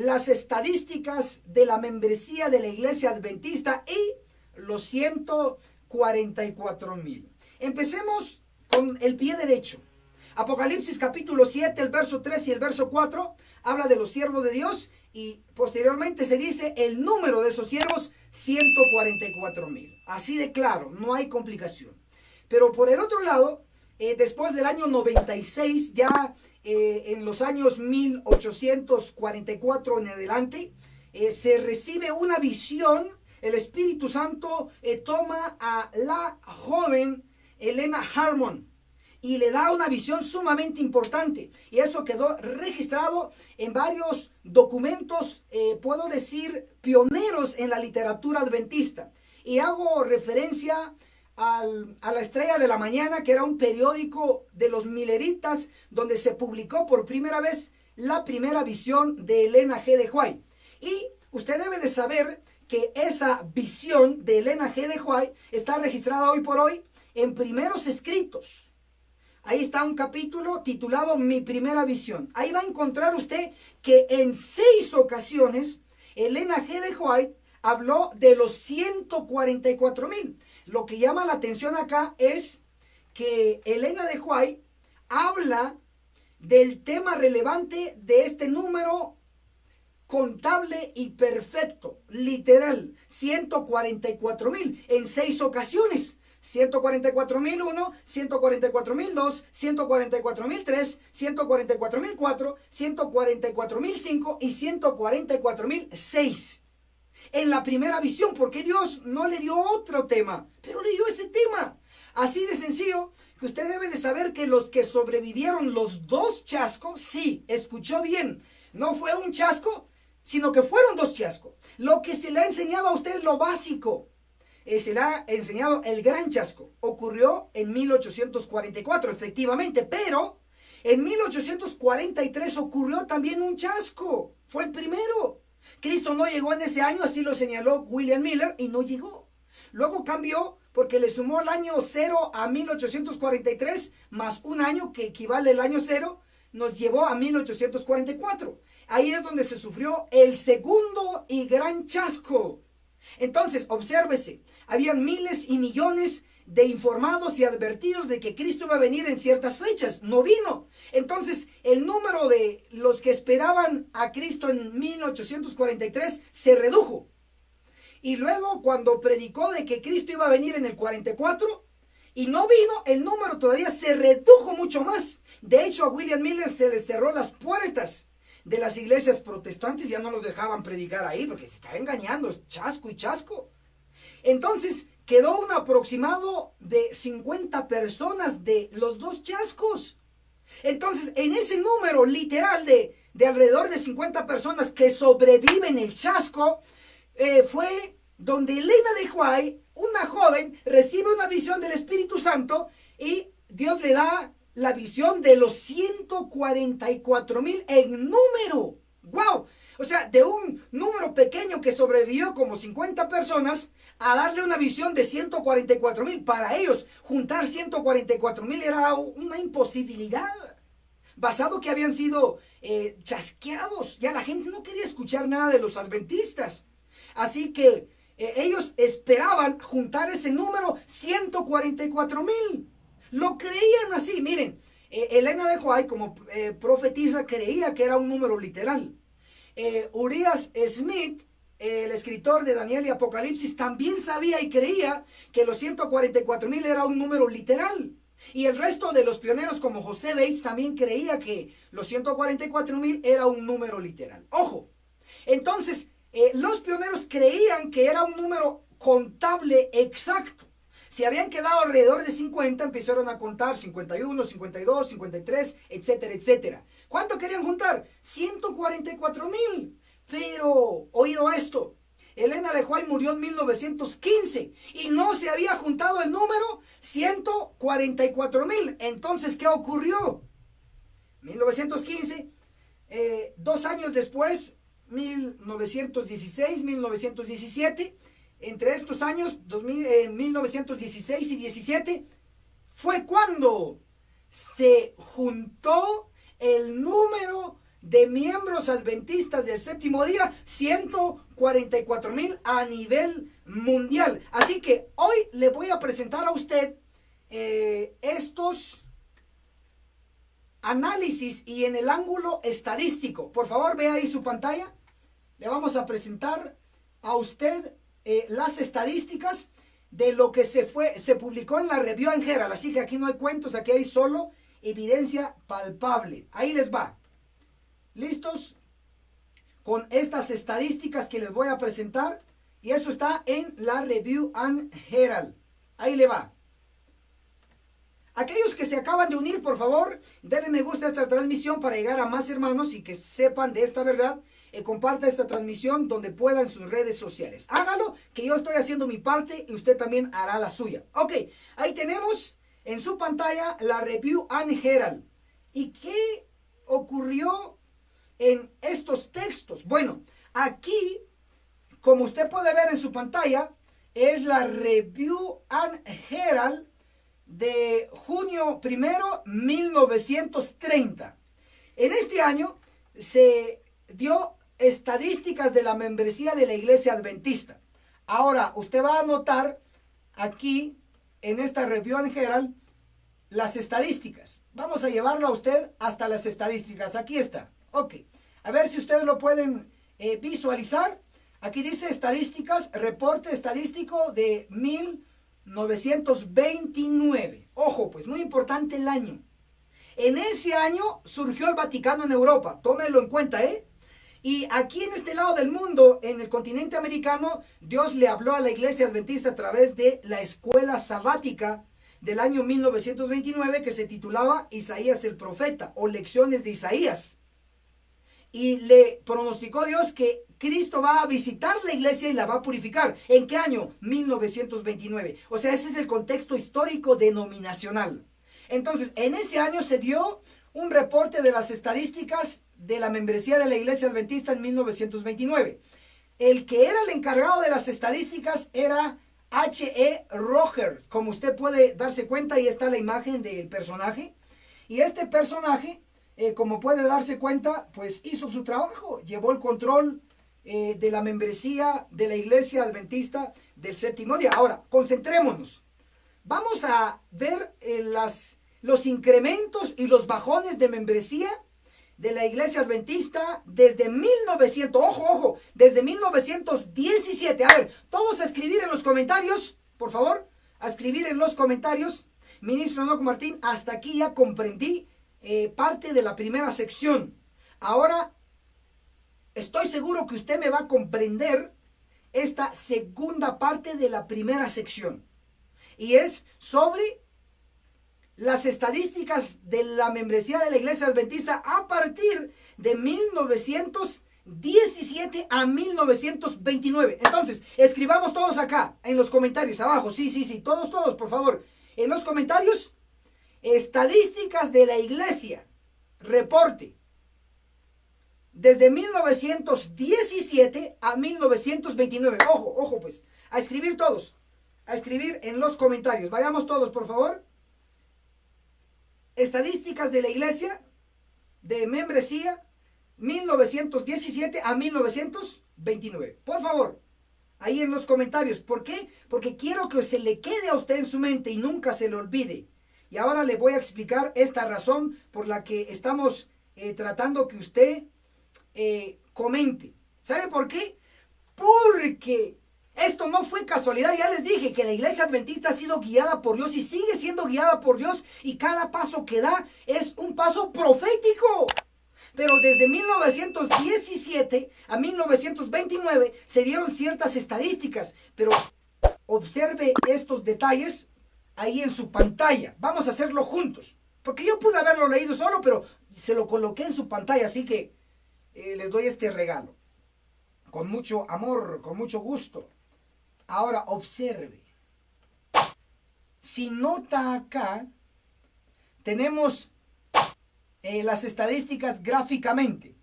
las estadísticas de la membresía de la Iglesia Adventista y los 144,000. Empecemos con el pie derecho. Apocalipsis capítulo 7, el verso 3 y el verso 4 habla de los siervos de Dios y posteriormente se dice el número de esos siervos, 144,000. Así de claro, no hay complicación. Pero por el otro lado, después del año 96, ya en los años 1844 en adelante, se recibe una visión. El Espíritu Santo toma a la joven Elena Harmon y le da una visión sumamente importante. Y eso quedó registrado en varios documentos, puedo decir, pioneros en la literatura adventista. Y hago referencia a la Estrella de la Mañana, que era un periódico de los Milleritas, donde se publicó por primera vez la primera visión de Elena G. de White. Y usted debe de saber que esa visión de Elena G. de White está registrada hoy por hoy en primeros escritos. Ahí está un capítulo titulado Mi primera visión. Ahí va a encontrar usted que en 6 ocasiones Elena G. de White habló de los 144,000. Lo que llama la atención acá es que Elena de White habla del tema relevante de este número contable y perfecto, literal, 144,000 en 6 ocasiones. 144,001, 144,002, 144,003, 144,004, 144,005 y 144,006. En la primera visión, porque Dios no le dio otro tema, pero le dio ese tema. Así de sencillo que usted debe de saber que los que sobrevivieron los 2 chascos, sí, escuchó bien, no fue un chasco, sino que fueron 2 chascos. Lo que se le ha enseñado a usted es lo básico. Se le ha enseñado el gran chasco. Ocurrió en 1844, efectivamente, pero en 1843 ocurrió también un chasco. Fue el primero. Cristo no llegó en ese año, así lo señaló William Miller, y no llegó. Luego cambió porque le sumó el año 0 a 1843, más un año que equivale al año 0, nos llevó a 1844. Ahí es donde se sufrió el segundo y gran chasco. Entonces, obsérvese, habían miles y millones de informados y advertidos de que Cristo iba a venir en ciertas fechas. No vino. Entonces, el número de los que esperaban a Cristo en 1843 se redujo. Y luego, cuando predicó de que Cristo iba a venir en el 44 y no vino, el número todavía se redujo mucho más. De hecho, a William Miller se le cerró las puertas de las iglesias protestantes, ya no los dejaban predicar ahí porque se estaba engañando, chasco y chasco. Entonces quedó un aproximado de 50 personas de los 2 chascos. Entonces, en ese número literal de alrededor de 50 personas que sobreviven el chasco, fue donde Elena de White, una joven, recibe una visión del Espíritu Santo y Dios le da la visión de los 144,000 en número. ¡Wow! O sea, de un número pequeño que sobrevivió como 50 personas a darle una visión de 144,000. Para ellos, juntar 144,000 era una imposibilidad. Basado que habían sido chasqueados. Ya la gente no quería escuchar nada de los adventistas. Así que ellos esperaban juntar ese número, 144,000. Lo creían así, miren, Elena de White como profetisa creía que era un número literal. Urias Smith, el escritor de Daniel y Apocalipsis, también sabía y creía que los 144,000 era un número literal. Y el resto de los pioneros como José Bates también creía que los 144,000 era un número literal. Ojo, entonces los pioneros creían que era un número contable exacto. Si habían quedado alrededor de 50, empezaron a contar 51, 52, 53, etcétera, etcétera. ¿Cuánto querían juntar? 144,000. Pero, oído esto, Elena de White murió en 1915 y no se había juntado el número 144,000. Entonces, ¿qué ocurrió? 1915, 2 años después, 1916, 1917... Entre estos años, 1916 y 17, fue cuando se juntó el número de miembros adventistas del séptimo día, 144,000 a nivel mundial. Así que hoy le voy a presentar a usted estos análisis y en el ángulo estadístico. Por favor, vea ahí su pantalla. Le vamos a presentar a usted las estadísticas de lo que se publicó en la Review and Herald. Así que aquí no hay cuentos, aquí hay solo evidencia palpable. Ahí les va. ¿Listos? Con estas estadísticas que les voy a presentar. Y eso está en la Review and Herald. Ahí le va. Aquellos que se acaban de unir, por favor, denle me gusta a esta transmisión para llegar a más hermanos y que sepan de esta verdad. Comparta esta transmisión donde pueda en sus redes sociales. Hágalo, que yo estoy haciendo mi parte y usted también hará la suya. Ok, ahí tenemos en su pantalla la Review and Herald. ¿Y qué ocurrió en estos textos? Bueno, aquí, como usted puede ver en su pantalla, es la Review and Herald de junio 1, 1930. En este año se dio estadísticas de la membresía de la Iglesia Adventista. Ahora, usted va a notar aquí en esta Review and Herald las estadísticas. Vamos a llevarlo a usted hasta las estadísticas. Aquí está. Ok. A ver si ustedes lo pueden visualizar. Aquí dice estadísticas, reporte estadístico de 1929. Ojo, pues muy importante el año. En ese año surgió el Vaticano en Europa. Tómelo en cuenta, ¿eh? Y aquí en este lado del mundo, en el continente americano, Dios le habló a la Iglesia Adventista a través de la escuela sabática del año 1929 que se titulaba Isaías el Profeta o Lecciones de Isaías. Y le pronosticó Dios que Cristo va a visitar la iglesia y la va a purificar. ¿En qué año? 1929. O sea, ese es el contexto histórico denominacional. Entonces, en ese año se dio un reporte de las estadísticas de la membresía de la Iglesia Adventista en 1929. El que era el encargado de las estadísticas era H.E. Rogers. Como usted puede darse cuenta, ahí está la imagen del personaje. Y este personaje, como puede darse cuenta, pues hizo su trabajo. Llevó el control de la membresía de la Iglesia Adventista del séptimo día. Ahora, concentrémonos. Vamos a ver los incrementos y los bajones de membresía de la Iglesia Adventista desde 1900, ojo, desde 1917. A ver, todos a escribir en los comentarios, por favor, a escribir en los comentarios. Ministro Enoch Martín, hasta aquí ya comprendí parte de la primera sección. Ahora, estoy seguro que usted me va a comprender esta segunda parte de la primera sección. Y es sobre las estadísticas de la membresía de la Iglesia Adventista a partir de 1917 a 1929. Entonces, escribamos todos acá, en los comentarios, abajo. Sí, todos, por favor. En los comentarios, estadísticas de la Iglesia, reporte. Desde 1917 a 1929. Ojo, pues. A escribir todos. A escribir en los comentarios. Vayamos todos, por favor. Estadísticas de la Iglesia de membresía 1917 a 1929. Por favor, ahí en los comentarios. ¿Por qué? Porque quiero que se le quede a usted en su mente y nunca se le olvide. Y ahora le voy a explicar esta razón por la que estamos tratando que usted comente. ¿Sabe por qué? Porque esto no fue casualidad. Ya les dije que la Iglesia Adventista ha sido guiada por Dios y sigue siendo guiada por Dios, y cada paso que da es un paso profético. Pero desde 1917 a 1929 se dieron ciertas estadísticas. Pero observe estos detalles ahí en su pantalla. Vamos a hacerlo juntos, porque yo pude haberlo leído solo, pero se lo coloqué en su pantalla, así que les doy este regalo con mucho amor, con mucho gusto. Ahora observe. Si nota acá, tenemos las estadísticas gráficamente.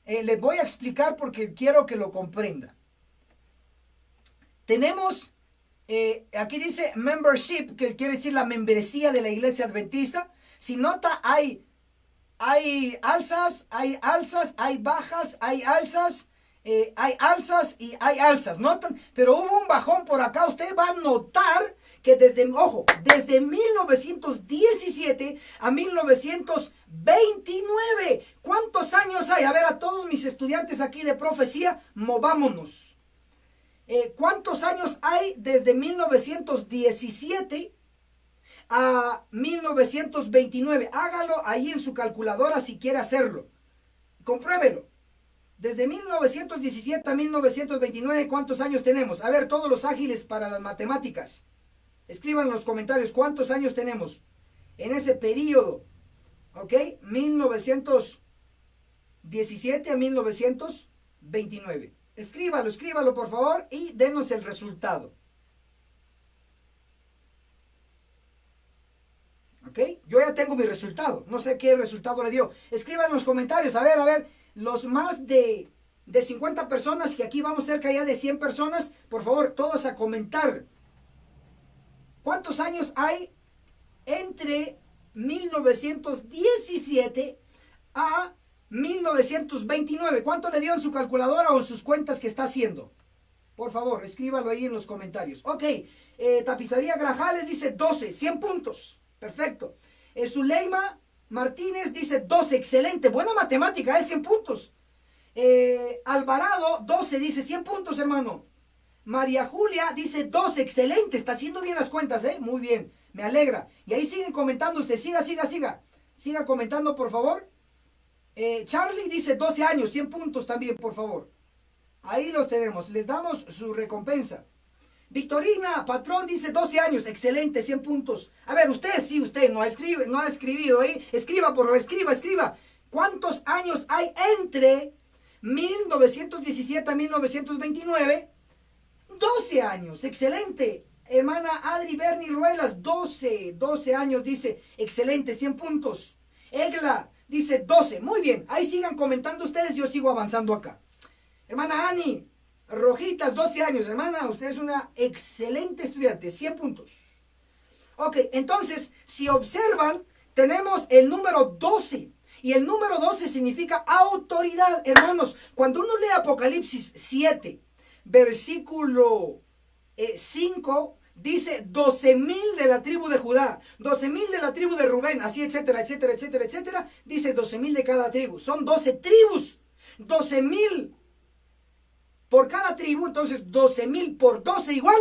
Les voy a explicar porque quiero que lo comprenda. Tenemos, aquí dice membership, que quiere decir la membresía de la Iglesia Adventista. Si nota, hay hay alzas, hay bajas, hay alzas. Hay alzas y hay alzas, ¿notan? Pero hubo un bajón por acá. Usted va a notar que desde 1917 a 1929, ¿cuántos años hay? A ver, a todos mis estudiantes aquí de profecía, movámonos. ¿Cuántos años hay desde 1917 a 1929? Hágalo ahí en su calculadora si quiere hacerlo. Compruébelo. Desde 1917 a 1929, ¿cuántos años tenemos? A ver, todos los ágiles para las matemáticas. Escriban en los comentarios cuántos años tenemos en ese periodo. ¿Ok? 1917 a 1929. Escríbalo por favor y denos el resultado. ¿Ok? Yo ya tengo mi resultado. No sé qué resultado le dio. Escriban en los comentarios. A ver. Los más de 50 personas, que aquí vamos cerca ya de 100 personas, por favor, todos a comentar. ¿Cuántos años hay entre 1917 a 1929? ¿Cuánto le dio en su calculadora o en sus cuentas que está haciendo? Por favor, escríbalo ahí en los comentarios. Ok, Tapizaría Grajales dice 12, 100 puntos. Perfecto. Zuleima Martínez dice 12, excelente, buena matemática, 100 puntos. Alvarado 12 dice 100 puntos, hermano. María Julia dice 12, excelente, está haciendo bien las cuentas, muy bien, me alegra. Y ahí siguen comentando usted, siga comentando por favor. Charlie dice 12 años, 100 puntos también, por favor. Ahí los tenemos, les damos su recompensa. Victorina Patrón dice 12 años, excelente, 100 puntos. A ver, usted no ha escribido ahí. Escriba, por favor, escriba. ¿Cuántos años hay entre 1917 a 1929? 12 años, excelente. Hermana Adri Berni Ruelas, 12 años, dice, excelente, 100 puntos. Egla dice 12, muy bien. Ahí sigan comentando ustedes, yo sigo avanzando acá. Hermana Ani Rojitas, 12 años, hermana, usted es una excelente estudiante, 100 puntos. Ok, entonces, si observan, tenemos el número 12. Y el número 12 significa autoridad, hermanos. Cuando uno lee Apocalipsis 7, versículo 5, dice 12,000 de la tribu de Judá, 12,000 de la tribu de Rubén, así, etcétera. Dice 12,000 de cada tribu. Son 12 tribus, 12,000 por cada tribu, entonces 12,000 por 12 igual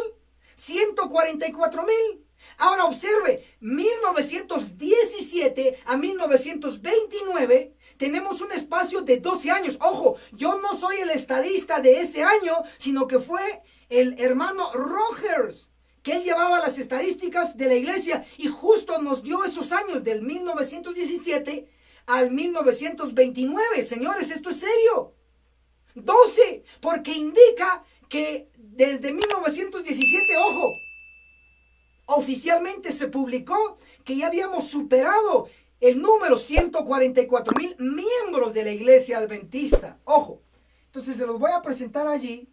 144,000. Ahora observe, 1917 a 1929 tenemos un espacio de 12 años. Ojo, yo no soy el estadista de ese año, sino que fue el hermano Rogers, que él llevaba las estadísticas de la iglesia y justo nos dio esos años del 1917 al 1929. Señores, esto es serio. 12, porque indica que desde 1917, ojo, oficialmente se publicó que ya habíamos superado el número 144,000 miembros de la iglesia adventista. Ojo, entonces se los voy a presentar allí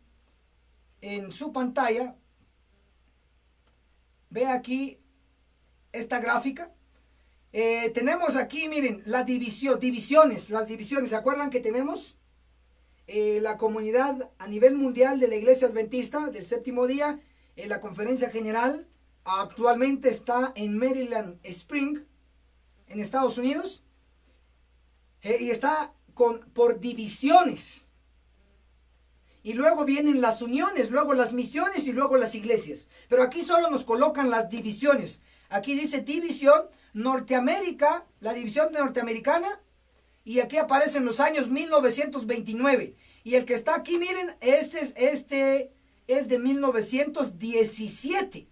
en su pantalla. Ve aquí esta gráfica. Tenemos aquí, miren, las divisiones. ¿Se acuerdan que tenemos? La comunidad a nivel mundial de la iglesia adventista del séptimo día, la conferencia general actualmente está en Maryland Spring, en Estados Unidos, y está por divisiones. Y luego vienen las uniones, luego las misiones y luego las iglesias. Pero aquí solo nos colocan las divisiones. Aquí dice división Norteamérica, la división norteamericana. Y aquí aparecen los años 1929. Y el que está aquí, miren, este es de 1917.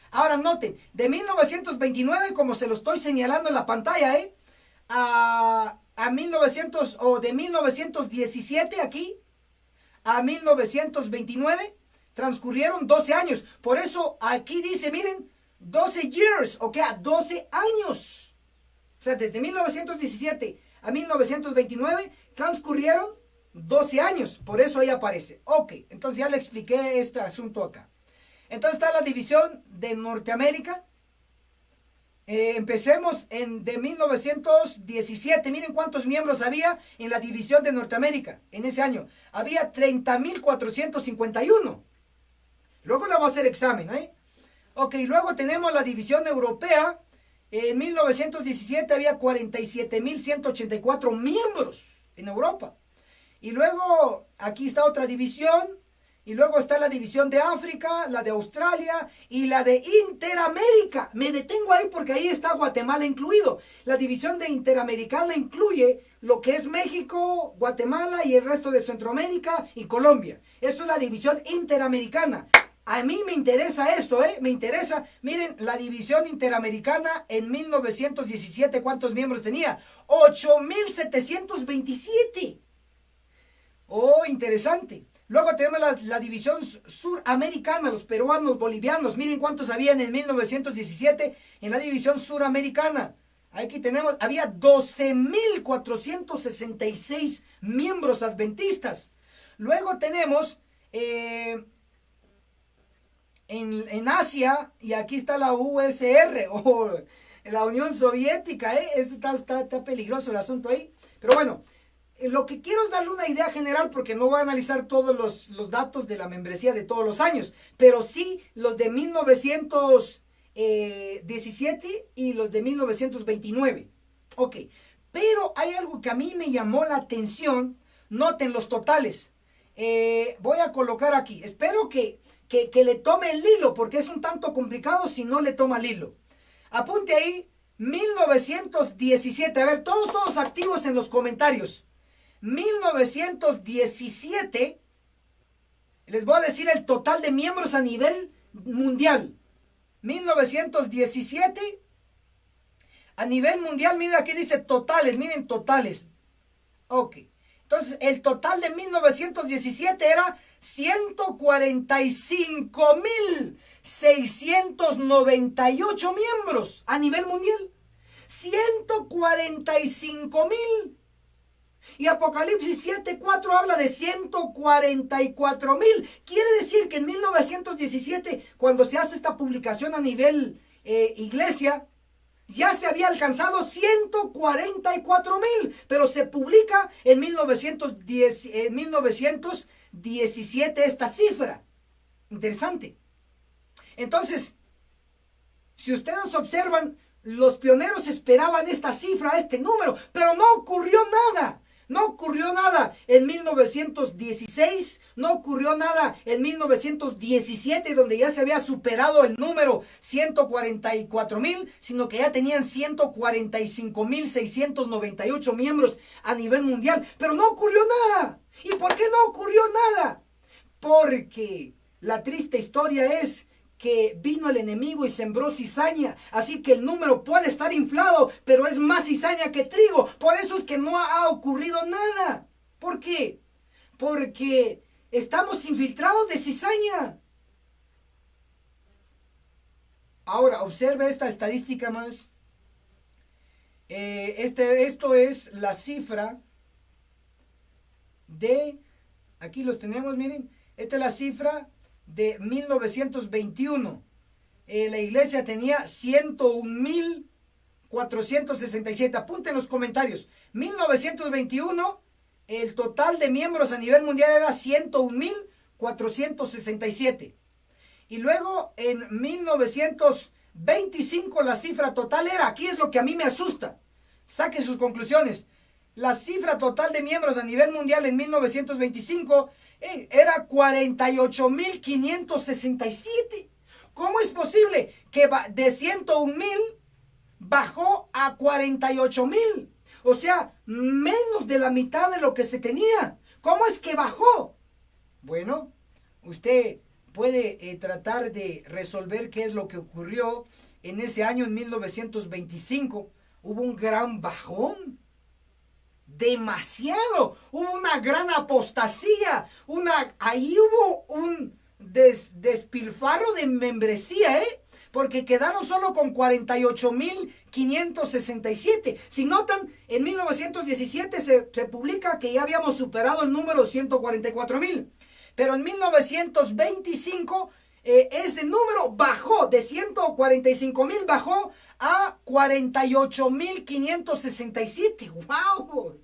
Ahora noten, de 1929, como se lo estoy señalando en la pantalla, a 1900, o de 1917 aquí a 1929, transcurrieron 12 años. Por eso aquí dice, miren, 12 years, o sea, 12 años. O sea, desde 1917 a 1929 transcurrieron 12 años. Por eso ahí aparece. Ok, entonces ya le expliqué este asunto acá. Entonces está la división de Norteamérica. Empecemos de 1917. Miren cuántos miembros había en la división de Norteamérica en ese año. Había 30.451. Luego le vamos a hacer examen, ¿eh? Ok, luego tenemos la división europea. En 1917 había 47.184 miembros en Europa. Y luego aquí está otra división. Y luego está la división de África, la de Australia y la de Interamérica. Me detengo ahí porque ahí está Guatemala incluido. La división de Interamericana incluye lo que es México, Guatemala y el resto de Centroamérica y Colombia. Eso es la división Interamericana. A mí me interesa esto, me interesa. Miren, la división Interamericana en 1917, ¿cuántos miembros tenía? 8.727. Oh, interesante. Luego tenemos la división suramericana, los peruanos, bolivianos. Miren cuántos habían en 1917 en la división suramericana. Aquí tenemos, había 12.466 miembros adventistas. Luego tenemos en Asia, y aquí está la USR, o la Unión Soviética. Está peligroso el asunto ahí. Pero bueno. Lo que quiero es darle una idea general porque no voy a analizar todos los datos de la membresía de todos los años, pero sí los de 1917 y los de 1929. Ok, pero hay algo que a mí me llamó la atención. Noten los totales. Voy a colocar aquí. Espero que le tome el hilo porque es un tanto complicado si no le toma el hilo. Apunte ahí 1917. A ver, todos activos en los comentarios. 1917, les voy a decir el total de miembros a nivel mundial. 1917, a nivel mundial, miren aquí dice totales, miren totales. Ok, entonces el total de 1917 era 145.698 miembros a nivel mundial. 145.000. Y Apocalipsis 7:4 habla de 144.000. Quiere decir que en 1917, cuando se hace esta publicación a nivel iglesia, ya se había alcanzado 144.000. Pero se publica en 1917 esta cifra. Interesante. Entonces, si ustedes observan, los pioneros esperaban esta cifra, este número, pero no ocurrió nada. No ocurrió nada en 1916, no ocurrió nada en 1917, donde ya se había superado el número 144.000, sino que ya tenían 145.698 miembros a nivel mundial. Pero no ocurrió nada. ¿Y por qué no ocurrió nada? Porque la triste historia es que vino el enemigo y sembró cizaña. Así que el número puede estar inflado, pero es más cizaña que trigo. Por eso es que no ha ocurrido nada. ¿Por qué? Porque estamos infiltrados de cizaña. Ahora, observe esta estadística más. Esto es la cifra de... Aquí los tenemos, miren. Esta es la cifra de 1921. La iglesia tenía 101.467. Apunten en los comentarios. 1921, el total de miembros a nivel mundial era 101.467. Y luego en 1925 la cifra total era, aquí es lo que a mí me asusta. Saquen sus conclusiones. La cifra total de miembros a nivel mundial en 1925 era 48.567. ¿Cómo es posible que de 101.000 bajó a 48.000? O sea, menos de la mitad de lo que se tenía. ¿Cómo es que bajó? Bueno, usted puede tratar de resolver qué es lo que ocurrió en ese año, en 1925. Hubo un gran bajón. Demasiado. Hubo una gran apostasía. Ahí hubo un despilfarro de membresía, porque quedaron solo con 48.567. Si notan, en 1917 se publica que ya habíamos superado el número 144.000. Pero en 1925 ese número bajó de 145,000, bajó a 48,567. ¡Wow!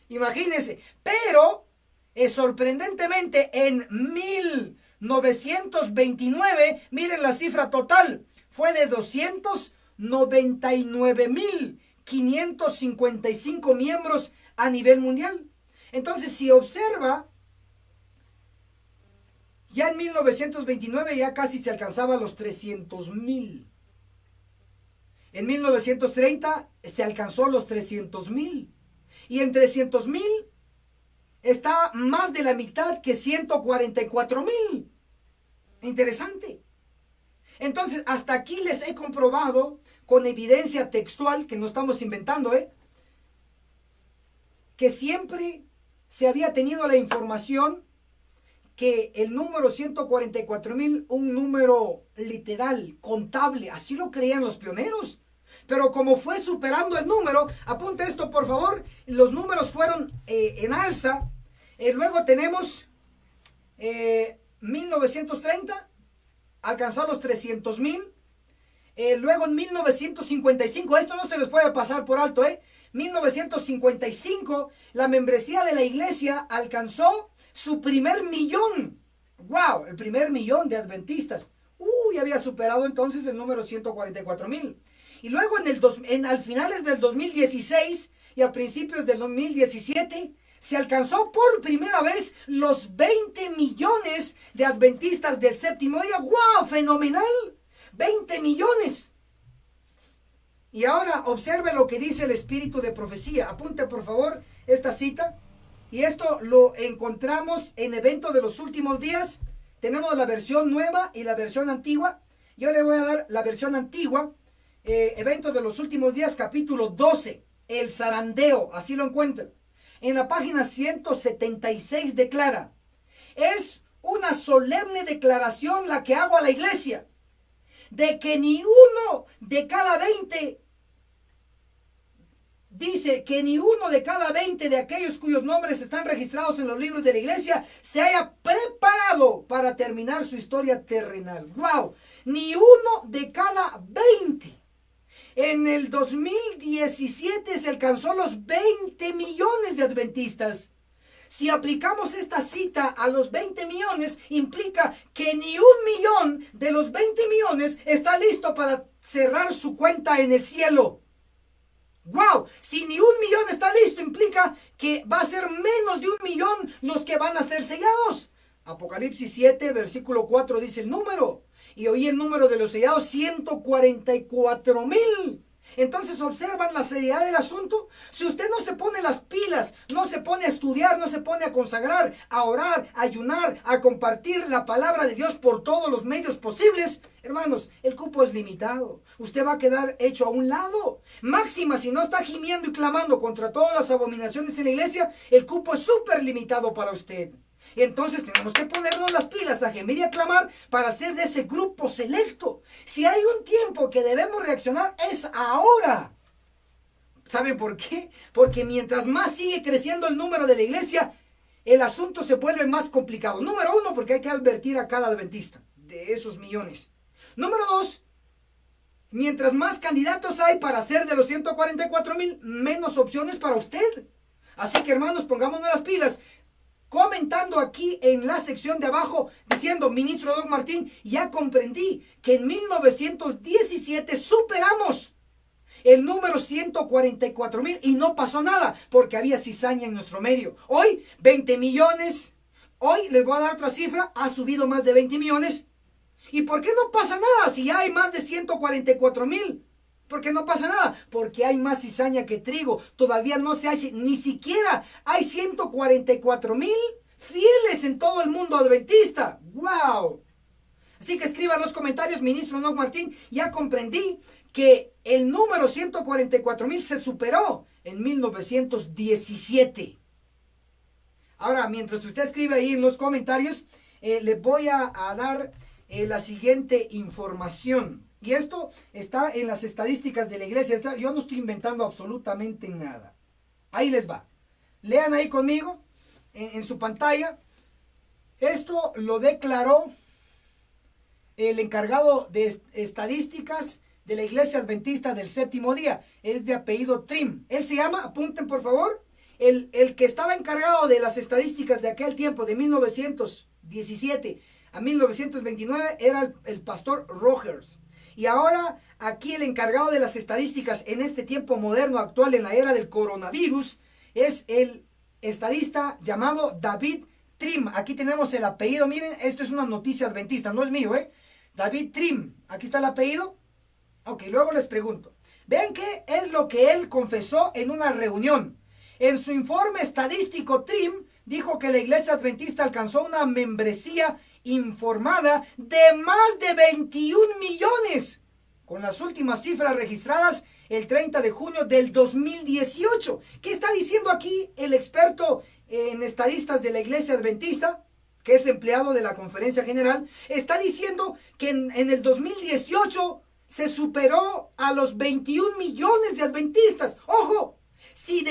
Imagínense. Pero, sorprendentemente, en 1929, miren la cifra total, fue de 299,555 miembros a nivel mundial. Entonces, si observa, ya en 1929 ya casi se alcanzaba los 300,000. En 1930 se alcanzó los 300,000. Y en 300,000 está más de la mitad que 144,000. Interesante. Entonces, hasta aquí les he comprobado con evidencia textual, que no estamos inventando, que siempre se había tenido la información que el número 144,000, un número literal, contable, así lo creían los pioneros. Pero como fue superando el número, apunta esto por favor, los números fueron en alza. Luego tenemos 1930, alcanzó los 300,000. Luego en 1955, esto no se les puede pasar por alto, 1955, la membresía de la iglesia alcanzó su primer millón. ¡Wow! El primer millón de adventistas. Había superado entonces el número 144,000. Y luego al finales del 2016 y a principios del 2017, se alcanzó por primera vez los 20 millones de adventistas del séptimo día. ¡Wow! ¡Fenomenal! 20 millones. Y ahora observe lo que dice el espíritu de profecía. Apunte por favor esta cita. Y esto lo encontramos en Evento de los Últimos Días. Tenemos la versión nueva y la versión antigua. Yo le voy a dar la versión antigua. Evento de los Últimos Días, capítulo 12. El zarandeo, así lo encuentran. En la página 176 declara: es una solemne declaración la que hago a la iglesia, de que ni uno de cada 20, dice que ni uno de cada 20 de aquellos cuyos nombres están registrados en los libros de la iglesia se haya preparado para terminar su historia terrenal. ¡Wow! Ni uno de cada 20. En el 2017 se alcanzó los 20 millones de adventistas. Si aplicamos esta cita a los 20 millones, implica que ni 1,000,000 de los 20 millones está listo para cerrar su cuenta en el cielo. ¡Wow! Si ni 1,000,000 está listo, implica que va a ser menos de 1,000,000 los que van a ser sellados. Apocalipsis 7, versículo 4 dice el número. Y oí el número de los sellados, 144,000. Entonces, ¿observan la seriedad del asunto? Si usted no se pone las pilas, no se pone a estudiar, no se pone a consagrar, a orar, a ayunar, a compartir la palabra de Dios por todos los medios posibles, hermanos, el cupo es limitado. Usted va a quedar hecho a un lado. Máxima, si no está gimiendo y clamando contra todas las abominaciones en la iglesia, el cupo es súper limitado para usted. Entonces tenemos que ponernos las pilas a gemir y a clamar para ser de ese grupo selecto. Si hay un tiempo que debemos reaccionar, es ahora. ¿Saben por qué? Porque mientras más sigue creciendo el número de la iglesia, el asunto se vuelve más complicado. Número 1, porque hay que advertir a cada adventista de esos millones. Número 2, mientras más candidatos hay para ser de los 144,000, menos opciones para usted. Así que hermanos, pongámonos las pilas. Comentando aquí en la sección de abajo, diciendo: ministro Doug Martín, ya comprendí que en 1917 superamos el número 144,000 y no pasó nada porque había cizaña en nuestro medio. Hoy 20 millones, hoy les voy a dar otra cifra, ha subido más de 20 millones. ¿Y por qué no pasa nada si ya hay más de 144,000? ¿Por qué no pasa nada? Porque hay más cizaña que trigo. Todavía no se hace, ni siquiera hay 144,000 fieles en todo el mundo adventista. ¡Wow! Así que escriban en los comentarios: ministro Doug Martín, ya comprendí que el número 144,000 se superó en 1917. Ahora, mientras usted escribe ahí en los comentarios, le voy a dar la siguiente información. Y esto está en las estadísticas de la iglesia. Yo no estoy inventando absolutamente nada. Ahí les va. Lean ahí conmigo en su pantalla. Esto lo declaró el encargado de estadísticas de la Iglesia Adventista del Séptimo Día. Él es de apellido Trim. Él se llama, apunten por favor, el que estaba encargado de las estadísticas de aquel tiempo, de 1917 a 1929, era el pastor Rogers. Y ahora aquí el encargado de las estadísticas en este tiempo moderno actual, en la era del coronavirus, es el estadista llamado David Trim. Aquí tenemos el apellido, miren, esto es una noticia adventista, no es mío, David Trim, aquí está el apellido. Ok, luego les pregunto, vean qué es lo que él confesó en una reunión. En su informe estadístico, Trim dijo que la Iglesia Adventista alcanzó una membresía informada de más de 21 millones, con las últimas cifras registradas el 30 de junio del 2018. ¿Qué está diciendo aquí el experto en estadistas de la Iglesia Adventista, que es empleado de la Conferencia General? Está diciendo que en el 2018 se superó a los 21 millones de adventistas. ¡Ojo! Si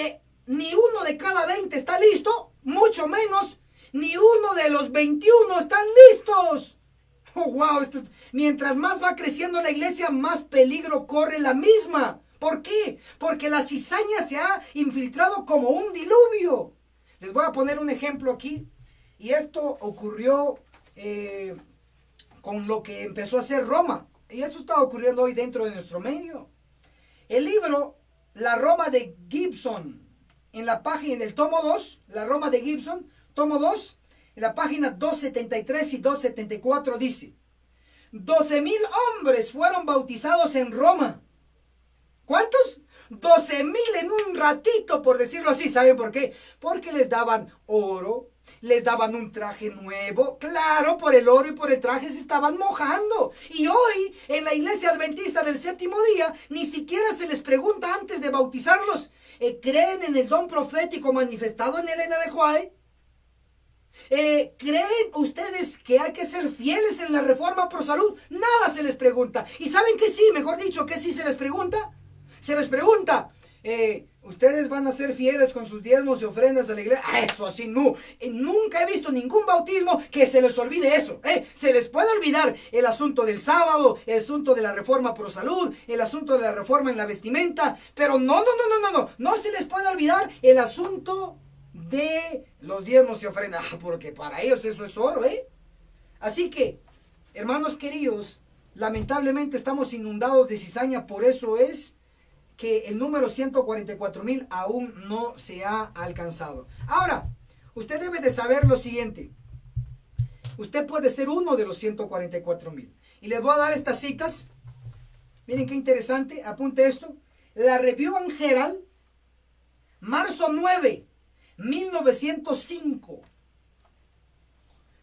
ni uno de cada 20 está listo, mucho menos ni uno de los 21 están listos. ¡Oh, wow! Mientras más va creciendo la iglesia, más peligro corre la misma. ¿Por qué? Porque la cizaña se ha infiltrado como un diluvio. Les voy a poner un ejemplo aquí. Y esto ocurrió con lo que empezó a hacer Roma. Y eso está ocurriendo hoy dentro de nuestro medio. El libro La Roma de Gibson, en la página, en el tomo 2, La Roma de Gibson, tomo 2, en la página 273 y 274 dice: 12,000 hombres fueron bautizados en Roma. ¿Cuántos? 12,000 en un ratito, por decirlo así. ¿Saben por qué? Porque les daban oro, les daban un traje nuevo. Claro, por el oro y por el traje se estaban mojando. Y hoy, en la Iglesia Adventista del Séptimo Día, ni siquiera se les pregunta antes de bautizarlos: ¿creen en el don profético manifestado en Elena de White? ¿Creen ustedes que hay que ser fieles en la reforma pro salud? Nada se les pregunta. ¿Y saben que sí? Mejor dicho, que sí se les pregunta. Se les pregunta: ¿ustedes van a ser fieles con sus diezmos y ofrendas a la iglesia? Eso sí, no. Nunca he visto ningún bautismo que se les olvide eso. Se les puede olvidar el asunto del sábado, el asunto de la reforma pro salud, el asunto de la reforma en la vestimenta, pero no se les puede olvidar el asunto de los diezmos y ofrendas, porque para ellos eso es oro, Así que, hermanos queridos, lamentablemente estamos inundados de cizaña. Por eso es que el número 144,000 aún no se ha alcanzado. Ahora, usted debe de saber lo siguiente: usted puede ser uno de los 144,000. Y les voy a dar estas citas. Miren qué interesante, apunte esto. La Review and Herald, marzo 9, 1905,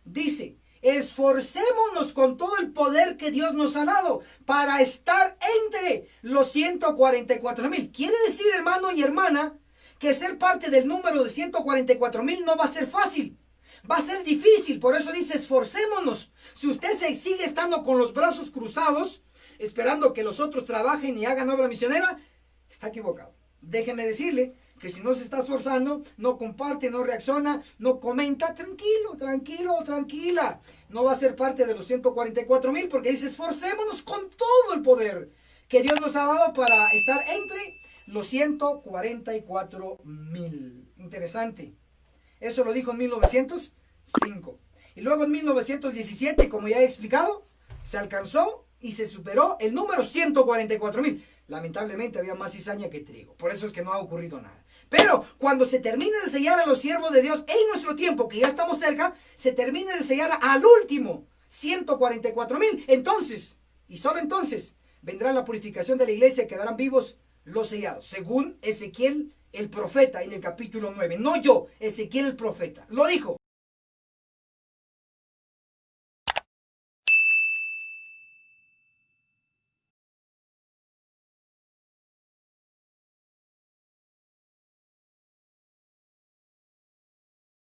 dice: esforcémonos con todo el poder que Dios nos ha dado para estar entre los 144,000. Quiere decir, hermano y hermana, que ser parte del número de 144,000 no va a ser fácil. Va a ser difícil. Por eso dice: esforcémonos. Si usted se sigue estando con los brazos cruzados, esperando que los otros trabajen y hagan obra misionera, está equivocado. Déjeme decirle que si no se está esforzando, no comparte, no reacciona, no comenta, tranquilo, tranquila. No va a ser parte de los 144,000, porque dice: esforcémonos con todo el poder que Dios nos ha dado para estar entre los 144,000. Interesante. Eso lo dijo en 1905. Y luego en 1917, como ya he explicado, se alcanzó y se superó el número 144,000. Lamentablemente había más cizaña que trigo. Por eso es que no ha ocurrido nada. Pero cuando se termine de sellar a los siervos de Dios en nuestro tiempo, que ya estamos cerca, se termine de sellar al último 144,000, entonces, y solo entonces, vendrá la purificación de la iglesia y quedarán vivos los sellados, según Ezequiel el profeta en el capítulo 9. No yo, Ezequiel el profeta. Lo dijo.